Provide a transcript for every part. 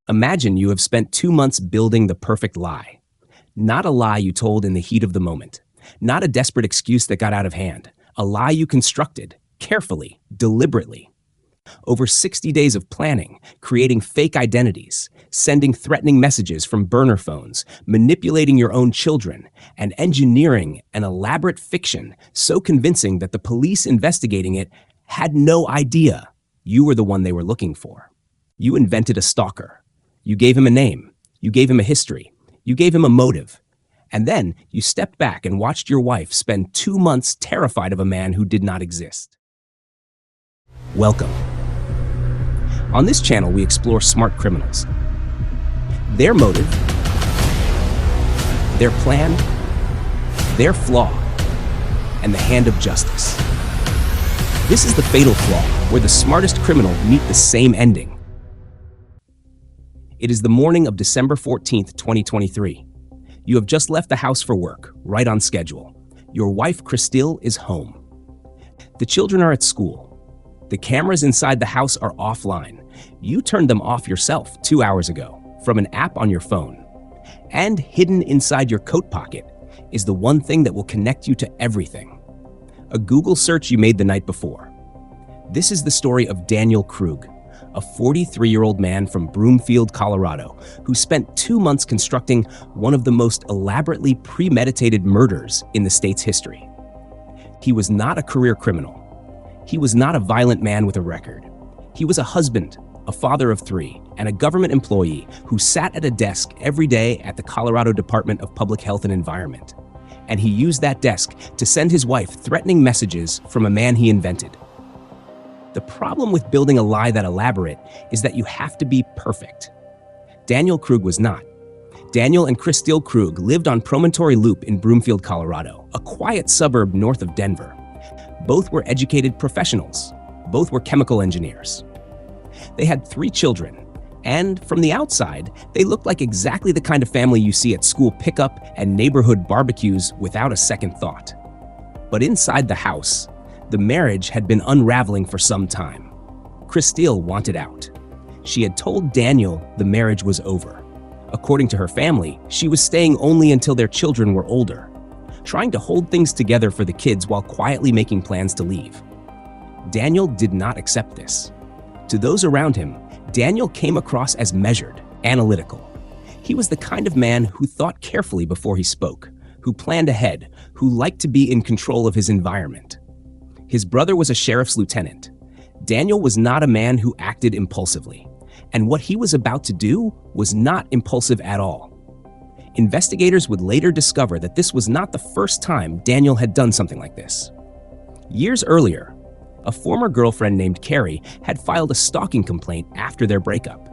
Imagine you have spent 2 months building the perfect lie. Not a lie you told in the heat of the moment. Not a desperate excuse that got out of hand. A lie you constructed, carefully, deliberately. Over 60 days of planning, creating fake identities, sending threatening messages from burner phones, manipulating your own children, and engineering an elaborate fiction so convincing that the police investigating it had no idea you were the one they were looking for. You invented a stalker. You gave him a name. You gave him a history. You gave him a motive. And then you stepped back and watched your wife spend 2 months terrified of a man who did not exist. Welcome. On this channel, we explore smart criminals. Their motive, their plan, their flaw, and the hand of justice. This is the fatal flaw, where the smartest criminal meet the same ending. It is the morning of December 14th, 2023. You have just left the house for work, right on schedule. Your wife, Kristil, is home. The children are at school. The cameras inside the house are offline. You turned them off yourself 2 hours ago from an app on your phone. And hidden inside your coat pocket is the one thing that will connect you to everything. A Google search you made the night before. This is the story of Daniel Krug, a 43-year-old man from Broomfield, Colorado, who spent 2 months constructing one of the most elaborately premeditated murders in the state's history. He was not a career criminal. He was not a violent man with a record. He was a husband, a father of 3, and a government employee who sat at a desk every day at the Colorado Department of Public Health and Environment. And he used that desk to send his wife threatening messages from a man he invented. The problem with building a lie that elaborate is that you have to be perfect. Daniel Krug was not. Daniel and Kristil Krug lived on Promontory Loop in Broomfield, Colorado, a quiet suburb north of Denver. Both were educated professionals. Both were chemical engineers. They had 3 children, and from the outside, they looked like exactly the kind of family you see at school pickup and neighborhood barbecues without a second thought. But inside the house, the marriage had been unraveling for some time. Kristil wanted out. She had told Daniel the marriage was over. According to her family, she was staying only until their children were older, trying to hold things together for the kids while quietly making plans to leave. Daniel did not accept this. To those around him, Daniel came across as measured, analytical. He was the kind of man who thought carefully before he spoke, who planned ahead, who liked to be in control of his environment. His brother was a sheriff's lieutenant. Daniel was not a man who acted impulsively, and what he was about to do was not impulsive at all. Investigators would later discover that this was not the first time Daniel had done something like this. Years earlier, a former girlfriend named Carrie had filed a stalking complaint after their breakup.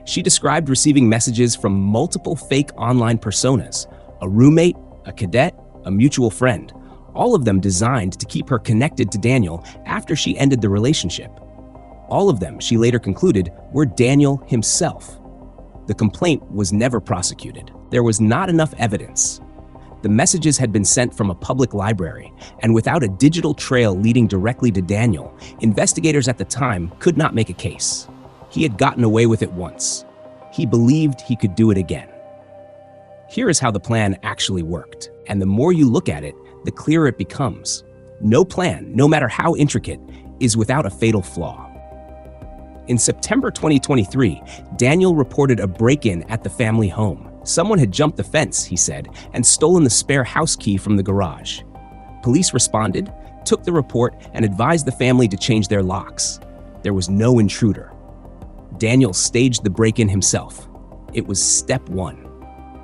She described receiving messages from multiple fake online personas, a roommate, a cadet, a mutual friend, all of them designed to keep her connected to Daniel after she ended the relationship. All of them, she later concluded, were Daniel himself. The complaint was never prosecuted. There was not enough evidence. The messages had been sent from a public library, and without a digital trail leading directly to Daniel, investigators at the time could not make a case. He had gotten away with it once. He believed he could do it again. Here is how the plan actually worked, and the more you look at it, the clearer it becomes. No plan, no matter how intricate, is without a fatal flaw. In September 2023, Daniel reported a break-in at the family home. Someone had jumped the fence, he said, and stolen the spare house key from the garage. Police responded, took the report, and advised the family to change their locks. There was no intruder. Daniel staged the break-in himself. It was step 1.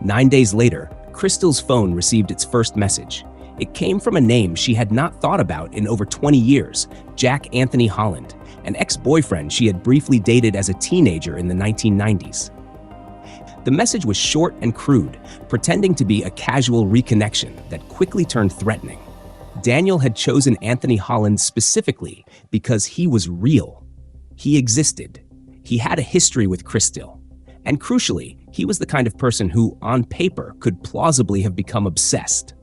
9 days later, Kristil's phone received its first message. It came from a name she had not thought about in over 20 years, Jack Anthony Holland, an ex-boyfriend she had briefly dated as a teenager in the 1990s. The message was short and crude, pretending to be a casual reconnection that quickly turned threatening. Daniel had chosen Anthony Holland specifically because he was real. He existed. He had a history with Kristil. And crucially, he was the kind of person who, on paper, could plausibly have become obsessed.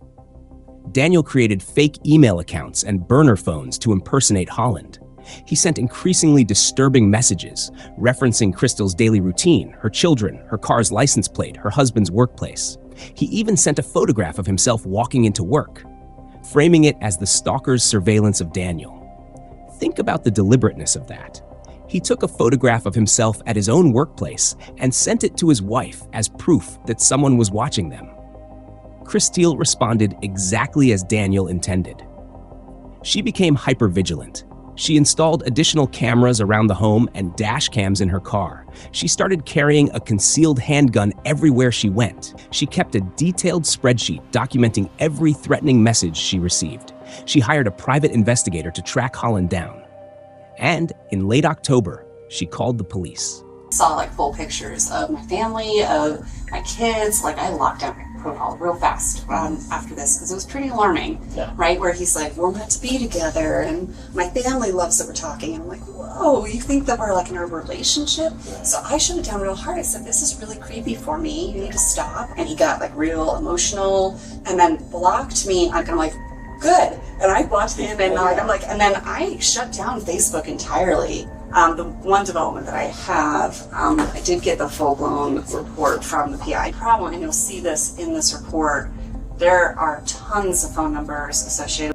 Daniel created fake email accounts and burner phones to impersonate Holland. He sent increasingly disturbing messages, referencing Kristil's daily routine, her children, her car's license plate, her husband's workplace. He even sent a photograph of himself walking into work, framing it as the stalker's surveillance of Daniel. Think about the deliberateness of that. He took a photograph of himself at his own workplace and sent it to his wife as proof that someone was watching them. Kristil responded exactly as Daniel intended. She became hypervigilant. She installed additional cameras around the home and dash cams in her car. She started carrying a concealed handgun everywhere she went. She kept a detailed spreadsheet documenting every threatening message she received. She hired a private investigator to track Holland down. And in late October, she called the police. Saw like full pictures of my family, of my kids. Like I locked down my profile real fast after this because it was pretty alarming, right? Where he's like, we're meant to be together and my family loves that we're talking. And I'm like, whoa, you think that we're like in a relationship? So I shut it down real hard. I said, this is really creepy for me. You need to stop. And he got like real emotional and then blocked me. I'm like, good. And I blocked him and I'm like, and then I shut down Facebook entirely. The one development that I have, I did get the full-blown report from the PI problem, and you'll see this in this report. There are tons of phone numbers associated.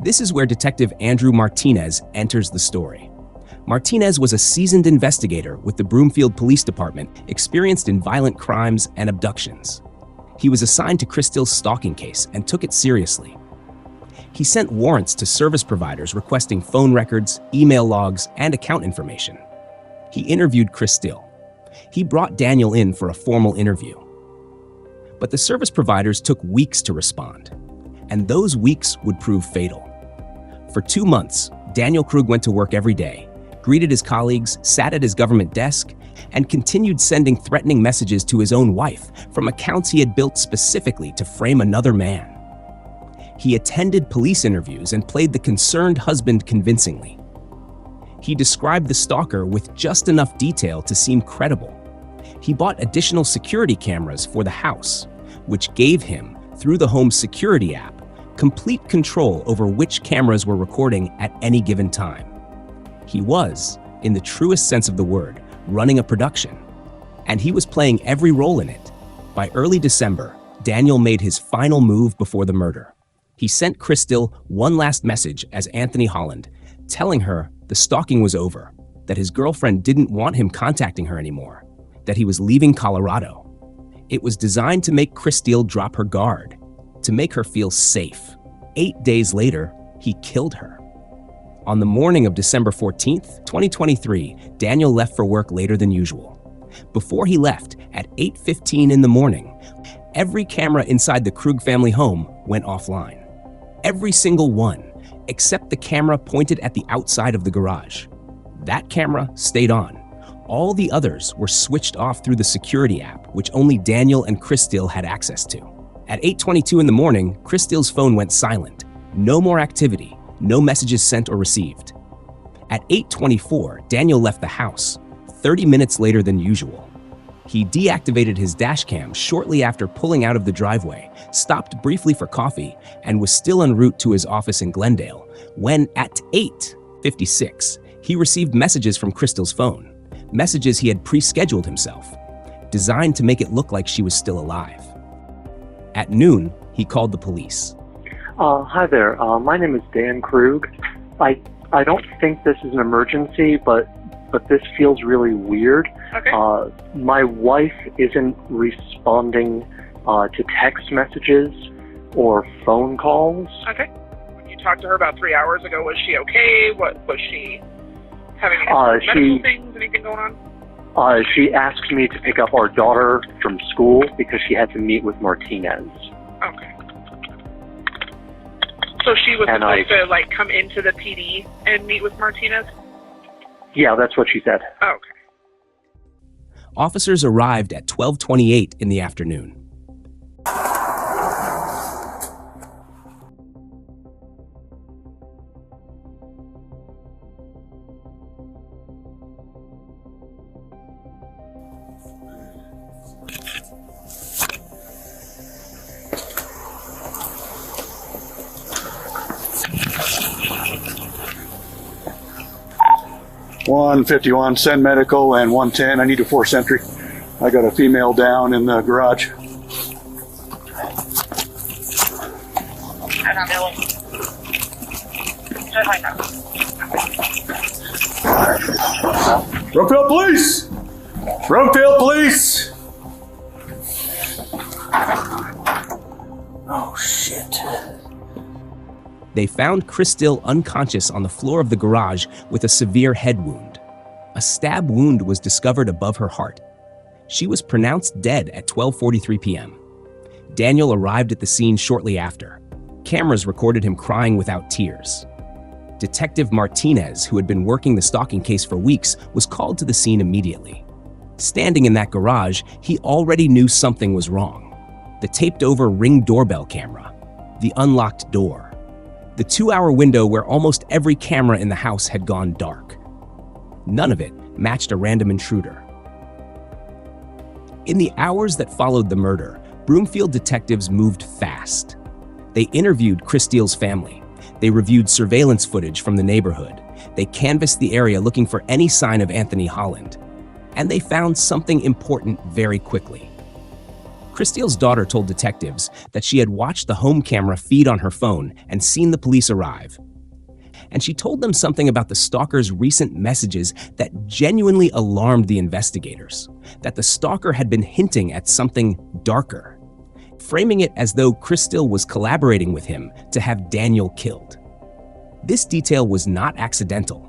This is where Detective Andrew Martinez enters the story. Martinez was a seasoned investigator with the Broomfield Police Department, experienced in violent crimes and abductions. He was assigned to Kristil's stalking case and took it seriously. He sent warrants to service providers requesting phone records, email logs, and account information. He interviewed Kristil. He brought Daniel in for a formal interview. But the service providers took weeks to respond, and those weeks would prove fatal. For 2 months, Daniel Krug went to work every day, greeted his colleagues, sat at his government desk, and continued sending threatening messages to his own wife from accounts he had built specifically to frame another man. He attended police interviews and played the concerned husband convincingly. He described the stalker with just enough detail to seem credible. He bought additional security cameras for the house, which gave him, through the home's security app, complete control over which cameras were recording at any given time. He was, in the truest sense of the word, running a production, and he was playing every role in it. By early December, Daniel made his final move before the murder. He sent Kristil one last message as Anthony Holland, telling her the stalking was over, that his girlfriend didn't want him contacting her anymore, that he was leaving Colorado. It was designed to make Kristil drop her guard, to make her feel safe. 8 days later, he killed her. On the morning of December 14th, 2023, Daniel left for work later than usual. Before he left, at 8:15 in the morning, every camera inside the Krug family home went offline. Every single one, except the camera pointed at the outside of the garage. That camera stayed on. All the others were switched off through the security app, which only Daniel and Kristil had access to. At 8:22 in the morning, Kristil's phone went silent. No more activity, no messages sent or received. At 8:24, Daniel left the house, 30 minutes later than usual. He deactivated his dashcam shortly after pulling out of the driveway, stopped briefly for coffee, and was still en route to his office in Glendale when, at 8:56, he received messages from Kristil's phone, messages he had pre-scheduled himself, designed to make it look like she was still alive. At noon, he called the police. Hi there. My name is Dan Krug. I don't think this is an emergency, but this feels really weird. Okay. My wife isn't responding to text messages or phone calls. Okay. When you talked to her about 3 hours ago, was she okay? What was she having any medical things? Anything going on? She asked me to pick up our daughter from school because she had to meet with Martinez. Okay. So she was supposed to like come into the PD and meet with Martinez? Yeah, that's what she said. Okay. Officers arrived at 12:28 in the afternoon. 151, send medical, and 110. I need a 4th entry. I got a female down in the garage. Broomfield Police! Broomfield Police! Oh, shit. They found Kristil unconscious on the floor of the garage with a severe head wound. A stab wound was discovered above her heart. She was pronounced dead at 12:43 p.m. Daniel arrived at the scene shortly after. Cameras recorded him crying without tears. Detective Martinez, who had been working the stalking case for weeks, was called to the scene immediately. Standing in that garage, he already knew something was wrong. The taped-over Ring doorbell camera, the unlocked door, the 2-hour window where almost every camera in the house had gone dark. None of it matched a random intruder. In the hours that followed the murder, Broomfield detectives moved fast. They interviewed Kristil's family. They reviewed surveillance footage from the neighborhood. They canvassed the area looking for any sign of Anthony Holland. And they found something important very quickly. Kristil's daughter told detectives that she had watched the home camera feed on her phone and seen the police arrive. And she told them something about the stalker's recent messages that genuinely alarmed the investigators, that the stalker had been hinting at something darker, framing it as though Kristil was collaborating with him to have Daniel killed. This detail was not accidental.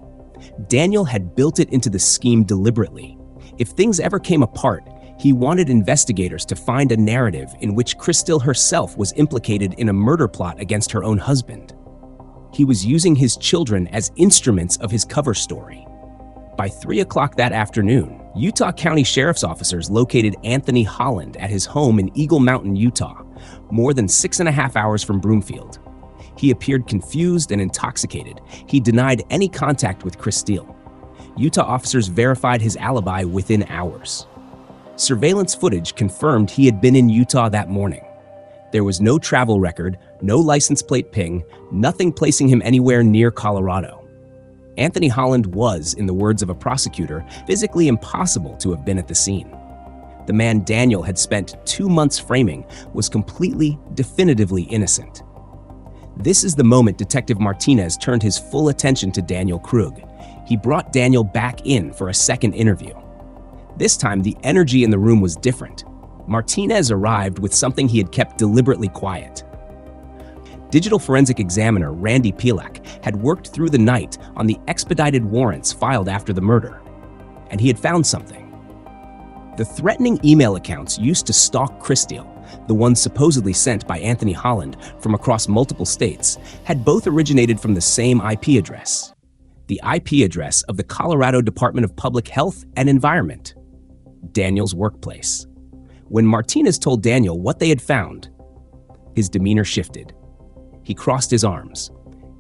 Daniel had built it into the scheme deliberately. If things ever came apart, he wanted investigators to find a narrative in which Kristil herself was implicated in a murder plot against her own husband. He was using his children as instruments of his cover story. By 3 o'clock that afternoon, Utah County Sheriff's officers located Anthony Holland at his home in Eagle Mountain, Utah, more than 6.5 hours from Broomfield. He appeared confused and intoxicated. He denied any contact with Kristil. Utah officers verified his alibi within hours. Surveillance footage confirmed he had been in Utah that morning. There was no travel record, no license plate ping, nothing placing him anywhere near Colorado. Anthony Holland was, in the words of a prosecutor, physically impossible to have been at the scene. The man Daniel had spent 2 months framing was completely, definitively innocent. This is the moment Detective Martinez turned his full attention to Daniel Krug. He brought Daniel back in for a second interview. This time, the energy in the room was different. Martinez arrived with something he had kept deliberately quiet. Digital forensic examiner Randy Pilak had worked through the night on the expedited warrants filed after the murder, and he had found something. The threatening email accounts used to stalk Kristil, the ones supposedly sent by Anthony Holland from across multiple states, had both originated from the same IP address, the IP address of the Colorado Department of Public Health and Environment, Daniel's workplace. When Martinez told Daniel what they had found, his demeanor shifted. He crossed his arms.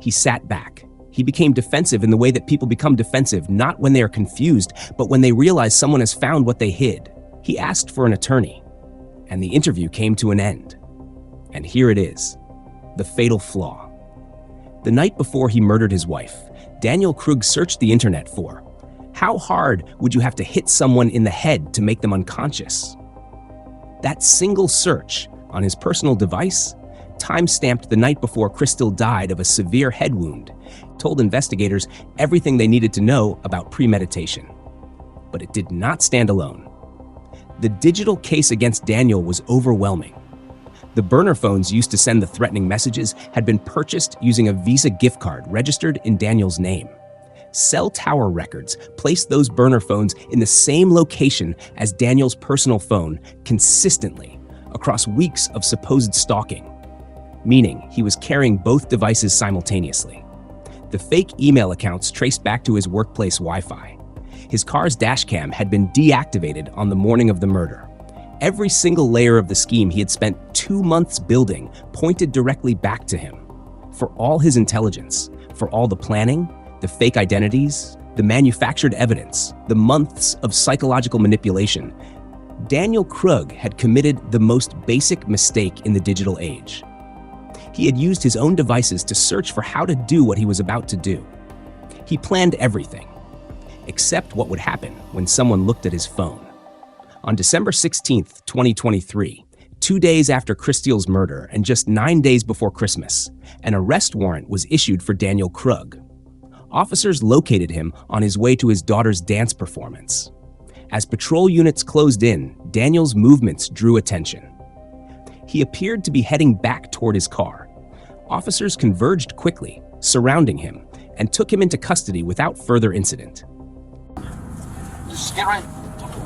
He sat back. He became defensive in the way that people become defensive, not when they are confused, but when they realize someone has found what they hid. He asked for an attorney, and the interview came to an end. And here it is, the fatal flaw. The night before he murdered his wife, Daniel Krug searched the internet for, how hard would you have to hit someone in the head to make them unconscious? That single search on his personal device, time-stamped the night before Kristil died of a severe head wound, told investigators everything they needed to know about premeditation. But it did not stand alone. The digital case against Daniel was overwhelming. The burner phones used to send the threatening messages had been purchased using a Visa gift card registered in Daniel's name. Cell tower records placed those burner phones in the same location as Daniel's personal phone consistently across weeks of supposed stalking, meaning he was carrying both devices simultaneously. The fake email accounts traced back to his workplace Wi-Fi. His car's dashcam had been deactivated on the morning of the murder. Every single layer of the scheme he had spent 2 months building pointed directly back to him. For all his intelligence, for all the planning, the fake identities, the manufactured evidence, the months of psychological manipulation, Daniel Krug had committed the most basic mistake in the digital age. He had used his own devices to search for how to do what he was about to do. He planned everything. except what would happen when someone looked at his phone. On December 16, 2023, 2 days after Kristil's murder and just 9 days before Christmas, an arrest warrant was issued for Daniel Krug. Officers located him on his way to his daughter's dance performance. As patrol units closed in, Daniel's movements drew attention. He appeared to be heading back toward his car. Officers converged quickly, surrounding him, and took him into custody without further incident. Just get right.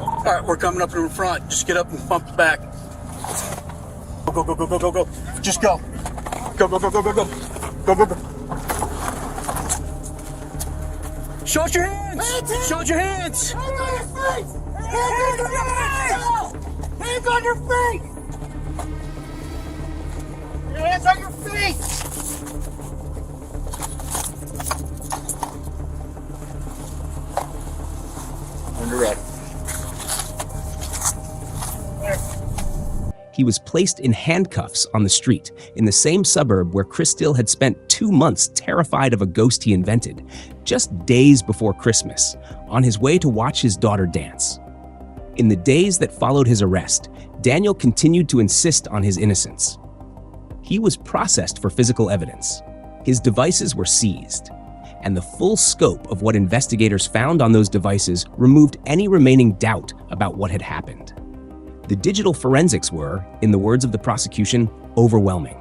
All right, we're coming up in the front. Just get up and pump the back. Go, go, go, go, go, go, go. Just go. Go, go, go, go, go, go. Go, go, go. Show us your hands! Show us your hands! Hands on your face! Hands on your face! Hands on your face! Hands on your face! Under red. He was placed in handcuffs on the street in the same suburb where Kristil had spent 2 months terrified of a ghost he invented, just days before Christmas, on his way to watch his daughter dance. In the days that followed his arrest, Daniel continued to insist on his innocence. He was processed for physical evidence. His devices were seized, and the full scope of what investigators found on those devices removed any remaining doubt about what had happened. The digital forensics were, in the words of the prosecution, overwhelming.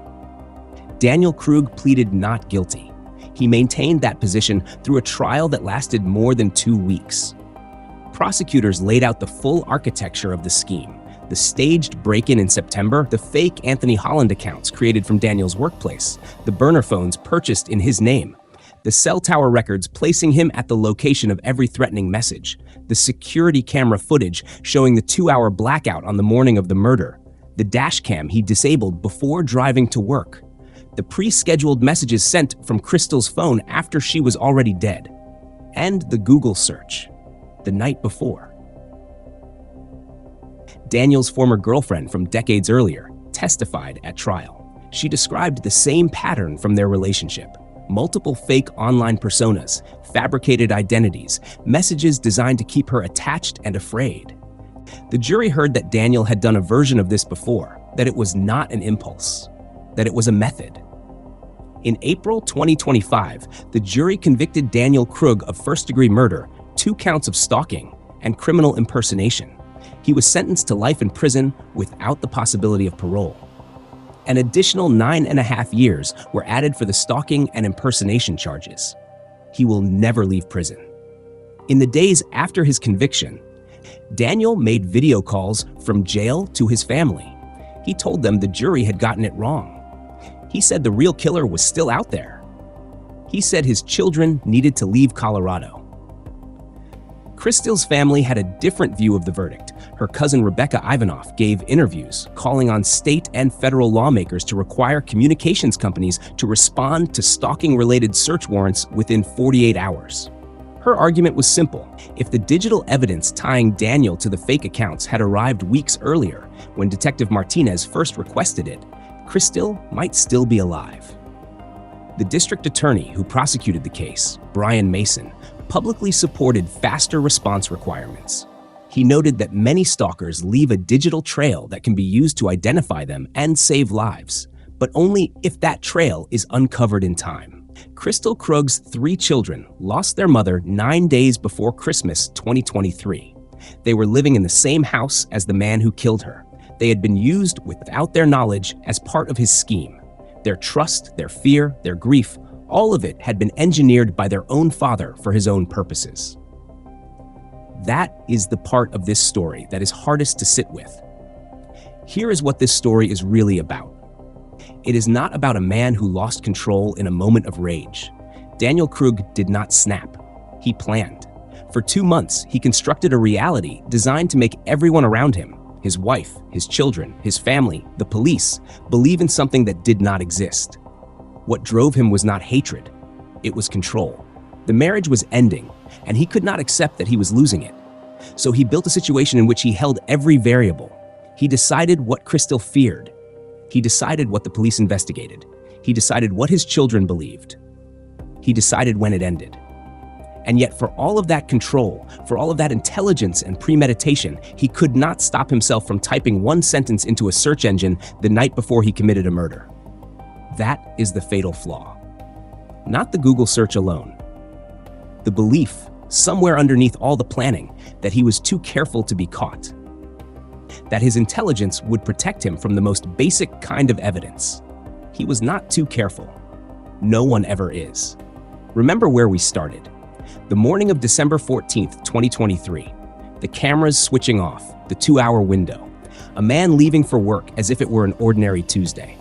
Daniel Krug pleaded not guilty. He maintained that position through a trial that lasted more than 2 weeks. Prosecutors laid out the full architecture of the scheme: the staged break-in in September, the fake Anthony Holland accounts created from Daniel's workplace, the burner phones purchased in his name, the cell tower records placing him at the location of every threatening message, the security camera footage showing the 2-hour blackout on the morning of the murder, the dash cam he disabled before driving to work, the pre-scheduled messages sent from Kristil's phone after she was already dead, and the Google search the night before. Daniel's former girlfriend from decades earlier testified at trial. She described the same pattern from their relationship: multiple fake online personas, fabricated identities, messages designed to keep her attached and afraid. The jury heard that Daniel had done a version of this before, that it was not an impulse, that it was a method. In April 2025, the jury convicted Daniel Krug of first-degree murder, 2 counts of stalking, and criminal impersonation. He was sentenced to life in prison without the possibility of parole. An additional 9.5 years were added for the stalking and impersonation charges. He will never leave prison. In the days after his conviction, Daniel made video calls from jail to his family. He told them the jury had gotten it wrong. He said the real killer was still out there. He said his children needed to leave Colorado. Kristil's family had a different view of the verdict. Her cousin Rebecca Ivanoff gave interviews calling on state and federal lawmakers to require communications companies to respond to stalking-related search warrants within 48 hours. Her argument was simple. If the digital evidence tying Daniel to the fake accounts had arrived weeks earlier, when Detective Martinez first requested it, Kristil might still be alive. The district attorney who prosecuted the case, Brian Mason, publicly supported faster response requirements. He noted that many stalkers leave a digital trail that can be used to identify them and save lives, but only if that trail is uncovered in time. Kristil Krug's 3 children lost their mother 9 days before Christmas 2023. They were living in the same house as the man who killed her. They had been used without their knowledge as part of his scheme. Their trust, their fear, their grief, all of it had been engineered by their own father for his own purposes. That is the part of this story that is hardest to sit with. Here is what this story is really about. It is not about a man who lost control in a moment of rage. Daniel Krug did not snap. He planned. For 2 months, he constructed a reality designed to make everyone around him, his wife, his children, his family, the police, believe in something that did not exist. What drove him was not hatred, it was control. The marriage was ending, and he could not accept that he was losing it. So he built a situation in which he held every variable. He decided what Kristil feared. He decided what the police investigated. He decided what his children believed. He decided when it ended. And yet for all of that control, for all of that intelligence and premeditation, he could not stop himself from typing one sentence into a search engine the night before he committed a murder. That is the fatal flaw. Not the Google search alone. The belief, somewhere underneath all the planning, that he was too careful to be caught. That his intelligence would protect him from the most basic kind of evidence. He was not too careful. No one ever is. Remember where we started. The morning of December 14th, 2023. The cameras switching off, the 2-hour window. A man leaving for work as if it were an ordinary Tuesday.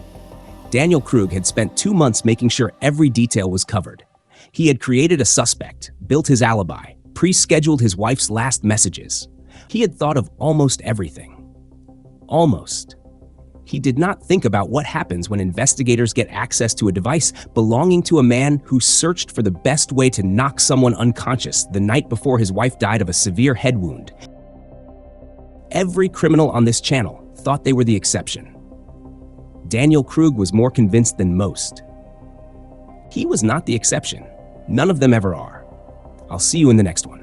Daniel Krug had spent 2 months making sure every detail was covered. He had created a suspect, built his alibi, pre-scheduled his wife's last messages. He had thought of almost everything. Almost. He did not think about what happens when investigators get access to a device belonging to a man who searched for the best way to knock someone unconscious the night before his wife died of a severe head wound. Every criminal on this channel thought they were the exception. Daniel Krug was more convinced than most. He was not the exception. None of them ever are. I'll see you in the next one.